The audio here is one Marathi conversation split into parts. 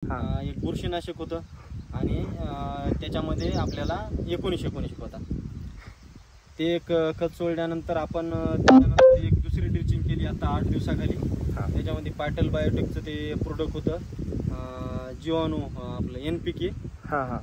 एक बुरशीनाशक होतं आणि त्याच्यामध्ये आपल्याला 19 होता. ते एक खत सोडल्यानंतर आपण त्याच्यानंतर एक दुसरी ड्रिचिंग केली आता 8 दिवसाखाली. त्याच्यामध्ये पाटल बायोटेकचं ते प्रोडक्ट होतं जीवाणू आपलं NPK.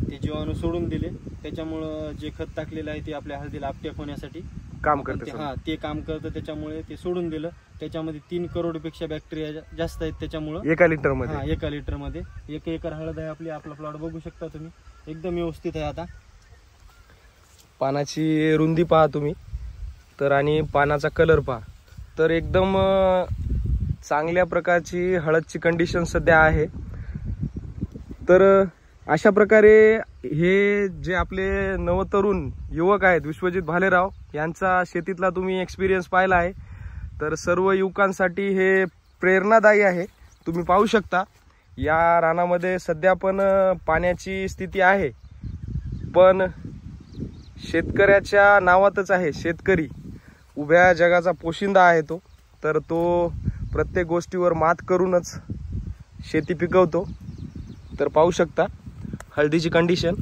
ते जीवाणू सोडून दिले. त्याच्यामुळं जे खत टाकलेलं आहे ते आपल्या हळदीला अपटेक होण्यासाठी काम करते. ते काम करतं. त्याच्यामुळे ते सोडून दिलं. त्याच्यामध्ये 3 करोडपेक्षा बॅक्टेरिया जास्त आहेत. त्याच्यामुळं 1 लिटरमध्ये 1 लिटरमध्ये 1 एकर हळद आहे आपली. आपला प्लॉट बघू शकता तुम्ही, एकदम व्यवस्थित आहे. आता पानाची रुंदी पहा तुम्ही तर, आणि पानाचा कलर पहा तर एकदम चांगल्या प्रकारची हळदची कंडिशन सध्या आहे. तर अशा प्रकारे हे जे आपले नवतरुण युवक आहेत विश्वजित भालेराव यांचा शेतीतला तुम्ही एक्सपिरियन्स पाहिला आहे. तर सर्व युवकांसाठी हे प्रेरणादायी आहे. तुम्ही पाहू शकता या रानामध्ये सध्या पण पाण्याची स्थिती आहे, पण शेतकऱ्याच्या नावातच आहे. शेतकरी उभ्या जगाचा पोशिंदा आहे तो. तर तो प्रत्येक गोष्टीवर मात करूनच शेती पिकवतो. तर पाहू शकता हळदीची कंडिशन.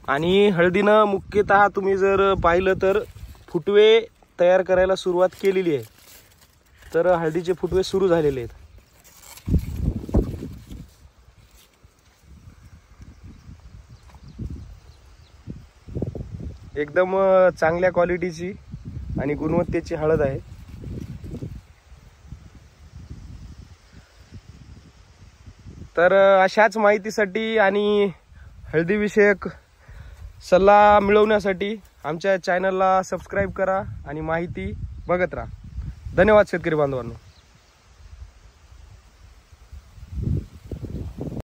आणि हळदीनं मुख्यतः तुम्ही जर पाहिलं तर फुटवे तयार करायला सुरुवात केलेली आहे. तर हळदीचे फुटवे सुरू झालेले आहेत. एकदम चांगल्या क्वालिटीची आणि गुणवत्तेची हळद आहे. तर अशाच माहितीसाठी आणि हळदीविषयक सल्ला मिळवण्यासाठी आमच्या चॅनलला सबस्क्राईब करा आणि माहिती बघत राहा. धन्यवाद शेतकरी बांधवांनो.